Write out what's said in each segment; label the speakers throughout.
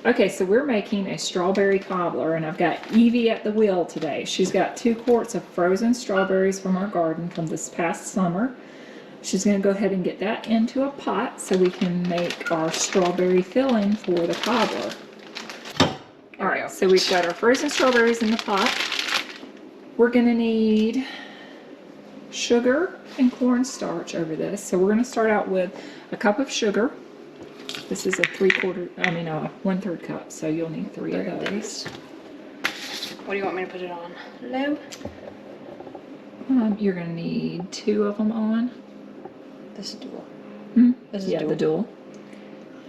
Speaker 1: Okay, so we're making a strawberry cobbler, and I've got Evie at the wheel today. She's got 2 quarts of frozen strawberries from our garden from this past summer. She's going to go ahead and get that into a pot so we can make our strawberry filling for the cobbler. All right, so we've got our frozen strawberries in the pot. We're going to need sugar and cornstarch over this. So we're going to start out with a cup of sugar. This is a 1/3 cup, so you'll need 3 of those.
Speaker 2: What do you want me to put it on? Low?
Speaker 1: You're going to need 2 of them on.
Speaker 2: This is dual.
Speaker 1: This is dual. The dual.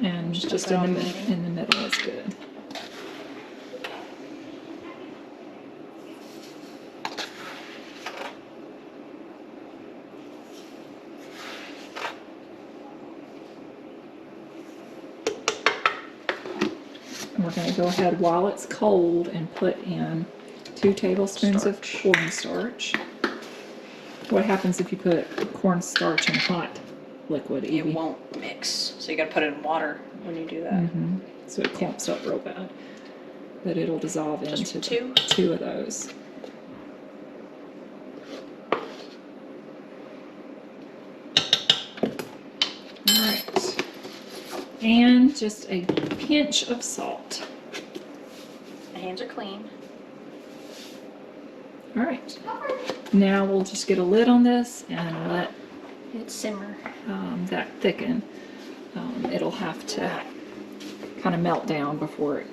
Speaker 1: And just in the middle is good. We're going to go ahead while it's cold and put in 2 tablespoons of cornstarch. What happens if you put cornstarch in hot liquid, Evie?
Speaker 2: It won't mix, so you got to put it in water when you do that.
Speaker 1: So it clumps up real bad, but it'll dissolve
Speaker 2: Just
Speaker 1: into
Speaker 2: 2?
Speaker 1: 2 of those. All right, and just a pinch of salt.
Speaker 2: My hands are clean.
Speaker 1: All right, now we'll just get a lid on this and let
Speaker 2: it simmer.
Speaker 1: That thicken. It'll have to kind of melt down before it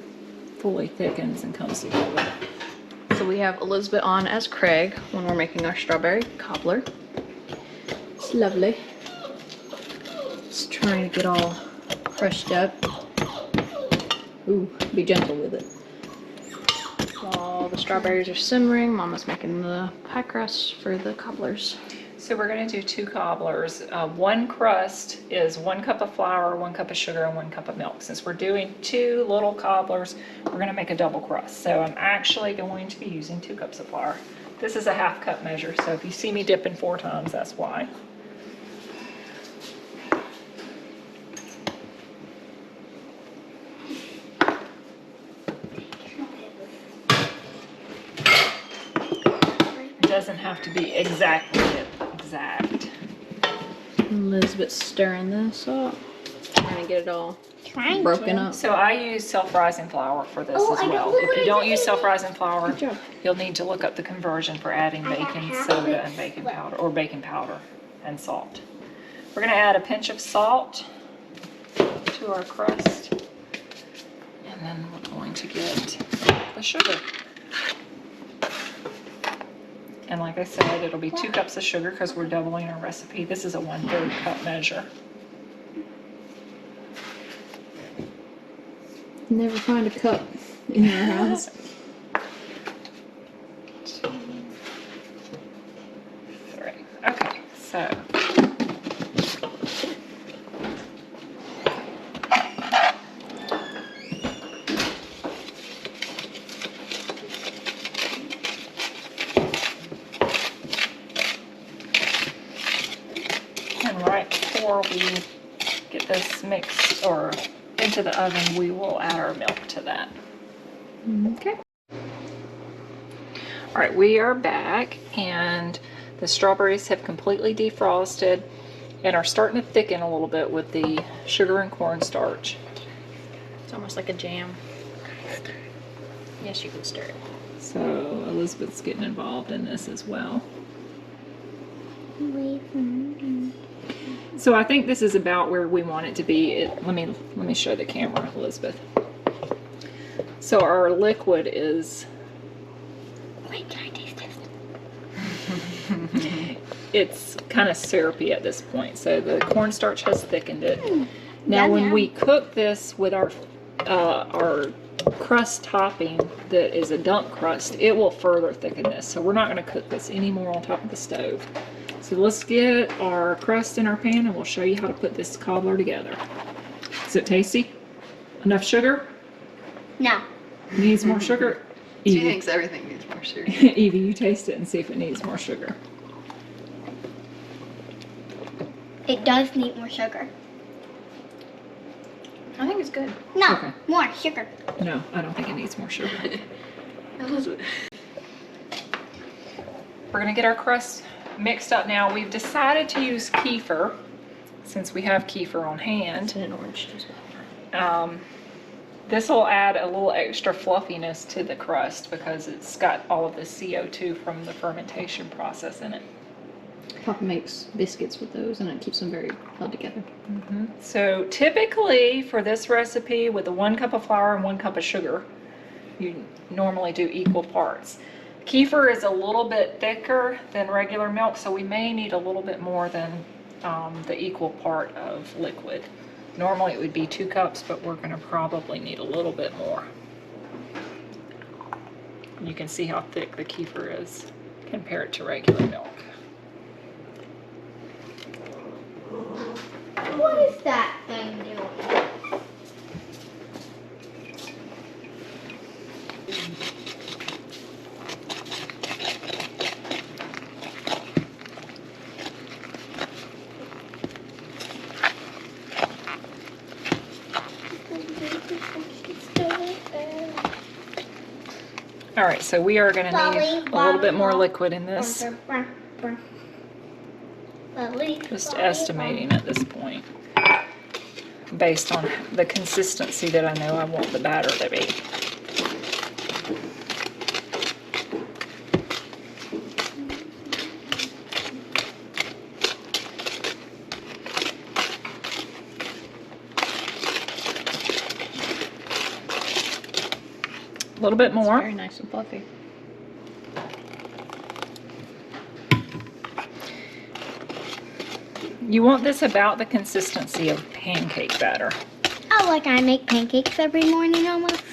Speaker 1: fully thickens and comes together.
Speaker 2: So we have Elizabeth on as Craig when we're making our strawberry cobbler. It's lovely. Just trying to get all crushed up. Ooh, be gentle with it. While the strawberries are simmering, Mama's making the pie crust for the cobblers.
Speaker 1: So we're going to do 2 cobblers. 1 crust is 1 cup of flour, 1 cup of sugar, and 1 cup of milk. Since we're doing 2 little cobblers, we're going to make a double crust. So I'm actually going to be using 2 cups of flour. This is a 1/2 cup measure, so if you see me dipping 4 times, that's why. It doesn't have to be exact.
Speaker 2: Elizabeth's stirring this up, trying to get it all broken up.
Speaker 1: So I use self-rising flour for this as well. If you don't use self-rising flour, you'll need to look up the conversion for adding baking soda and baking powder, or baking powder and salt. We're going to add a pinch of salt to our crust, and then we're going to get the sugar. And like I said, it'll be 2 cups of sugar because we're doubling our recipe. This is a 1/3 cup measure.
Speaker 2: Never find a cup in our house.
Speaker 1: 2, 3. Okay, so before we get this mixed or into the oven, we will add our milk to that. Okay. All right, we are back, and the strawberries have completely defrosted and are starting to thicken a little bit with the sugar and cornstarch.
Speaker 2: It's almost like a jam. Yes, you can stir it.
Speaker 1: So Elizabeth's getting involved in this as well. So I think this is about where we want it to be. Let me show the camera, Elizabeth. So our liquid is.
Speaker 2: Wait, can I taste this?
Speaker 1: It's kind of syrupy at this point. So the cornstarch has thickened it. Now, when we cook this with our crust topping that is a dump crust, it will further thicken this. So we're not going to cook this anymore on top of the stove. So let's get our crust in our pan, and we'll show you how to put this cobbler together. Is it tasty? Enough sugar?
Speaker 3: No.
Speaker 1: Needs more sugar?
Speaker 4: She thinks everything needs more sugar.
Speaker 1: Evie, you taste it and see if it needs more sugar.
Speaker 3: It does need more sugar.
Speaker 2: I think it's good.
Speaker 3: No,
Speaker 1: Okay.
Speaker 3: more sugar.
Speaker 1: No, I don't think it needs more sugar.
Speaker 4: Elizabeth.
Speaker 1: We're gonna get our crust mixed up now. We've decided to use kefir, since we have kefir on hand.
Speaker 2: And an orange as well.
Speaker 1: This will add a little extra fluffiness to the crust because it's got all of the CO2 from the fermentation process in it.
Speaker 2: Papa makes biscuits with those and it keeps them very held together.
Speaker 1: So typically for this recipe with the 1 cup of flour and 1 cup of sugar, you normally do equal parts. Kefir is a little bit thicker than regular milk, so we may need a little bit more than the equal part of liquid. Normally it would be 2 cups, but we're going to probably need a little bit more. You can see how thick the kefir is compared to regular milk.
Speaker 3: What is that thing doing?
Speaker 1: All right, so we are going to need a little bit more liquid in this. Just estimating at this point, based on the consistency that I know I want the batter to be. A little bit
Speaker 2: It's
Speaker 1: more.
Speaker 2: very nice and fluffy.
Speaker 1: You want this about the consistency of pancake batter.
Speaker 3: Oh, like I make pancakes every morning almost.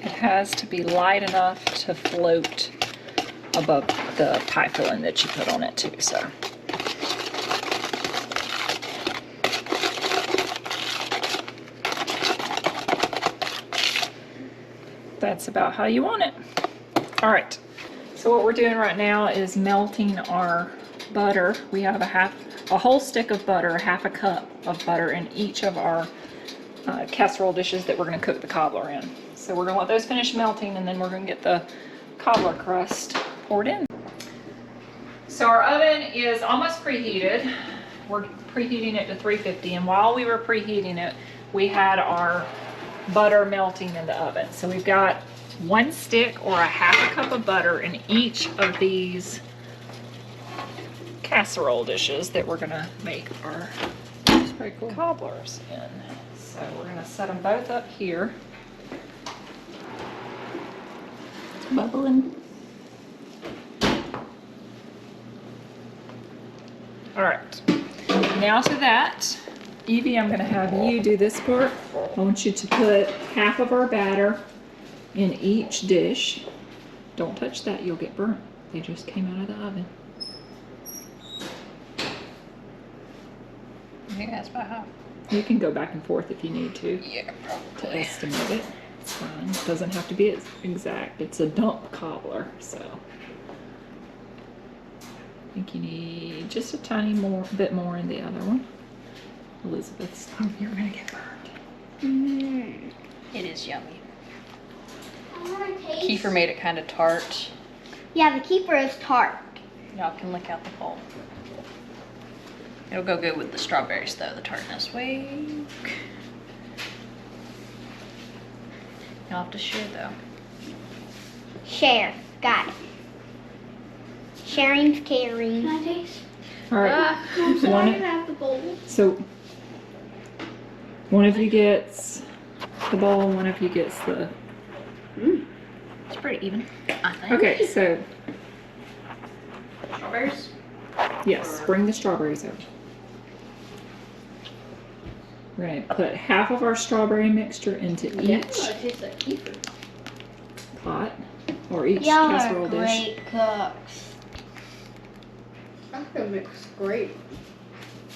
Speaker 1: It has to be light enough to float above the pie filling that you put on it too, so. That's about how you want it. All right, so what we're doing right now is melting our butter. We have a whole stick of butter, half a cup of butter in each of our casserole dishes that we're gonna cook the cobbler in. So we're gonna let those finish melting and then we're gonna get the cobbler crust poured in. So our oven is almost preheated. We're preheating it to 350, and while we were preheating it, we had our butter melting in the oven. So we've got 1 stick or a half a cup of butter in each of these casserole dishes that we're gonna make our
Speaker 2: It's very cool.
Speaker 1: cobblers in. So we're gonna set them both up here.
Speaker 2: It's bubbling.
Speaker 1: All right, now to that, Evie, I'm gonna have you do this part. I want you to put half of our batter in each dish. Don't touch that, you'll get burnt. They just came out of the oven.
Speaker 2: I think that's about half.
Speaker 1: You can go back and forth if you need to
Speaker 2: Yeah,
Speaker 1: to estimate it. It's fine, it doesn't have to be exact. It's a dump cobbler, so. I think you need just a tiny bit more in the other one. Elizabeth's, oh, you're gonna get burned.
Speaker 2: It is yummy.
Speaker 3: I wanna taste.
Speaker 2: Kefir made it kind of tart.
Speaker 3: Yeah, the kefir is tart.
Speaker 2: Y'all can lick out the pulp. It'll go good with the strawberries though, the tartness. Wait. You'll have to share though.
Speaker 3: Share. Got it. Sharing's caring. Can I taste?
Speaker 1: All right,
Speaker 3: I'm
Speaker 1: sorry, I didn't
Speaker 3: have the bowl.
Speaker 1: so one of you gets the bowl, one of you gets the,
Speaker 2: It's pretty even, I think.
Speaker 1: okay, so
Speaker 2: Strawberries?
Speaker 1: yes, bring the strawberries over. We're gonna put half of our strawberry mixture into each
Speaker 2: taste like kefir.
Speaker 1: pot or each
Speaker 3: Y'all
Speaker 1: casserole
Speaker 3: are
Speaker 1: dish.
Speaker 3: great cooks.
Speaker 2: think it looks great.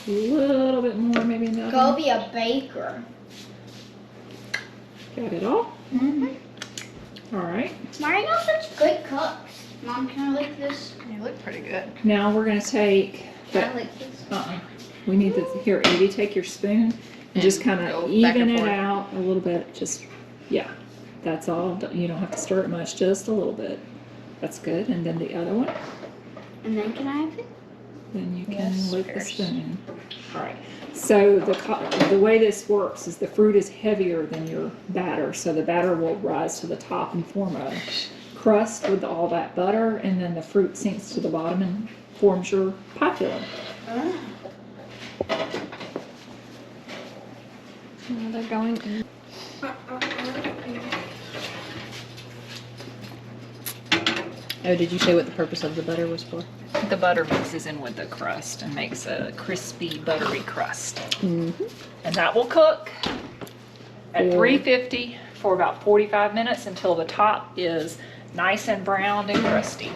Speaker 1: A little bit more maybe in the
Speaker 3: Go
Speaker 1: oven.
Speaker 3: be a baker.
Speaker 1: Got it all?
Speaker 3: Mm-hmm.
Speaker 1: All right.
Speaker 3: Why are you such good cooks? Mom, can I lick this?
Speaker 2: They look pretty good.
Speaker 1: Now we're gonna take
Speaker 3: Can I
Speaker 1: that.
Speaker 3: lick this?
Speaker 1: We need to, here, Evie, take your spoon and just kind
Speaker 2: go
Speaker 1: of
Speaker 2: back
Speaker 1: even
Speaker 2: and
Speaker 1: it
Speaker 2: forth.
Speaker 1: out a little bit. Just, yeah, that's all. You don't have to stir it much, just a little bit. That's good. And then the other one,
Speaker 3: And then can I have it?
Speaker 1: then you can
Speaker 2: Yes,
Speaker 1: lick the
Speaker 2: first.
Speaker 1: spoon. All right. So the way this works is the fruit is heavier than your batter, so the batter will rise to the top and form a crust with all that butter, and then the fruit sinks to the bottom and forms your pie filling.
Speaker 2: Now they're going in. Oh, did you say what the purpose of the butter was for?
Speaker 1: The butter mixes in with the crust and makes a crispy, buttery crust.
Speaker 2: Mm-hmm.
Speaker 1: And that will cook at
Speaker 2: For-
Speaker 1: 350 for about 45 minutes until the top is nice and browned and crusty.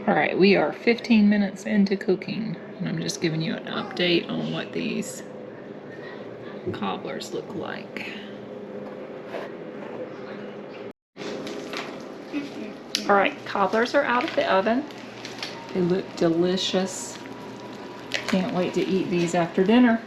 Speaker 1: All right, we are 15 minutes into cooking, and I'm just giving you an update on what these cobblers look like. All right, cobblers are out of the oven. They look delicious. Can't wait to eat these after dinner.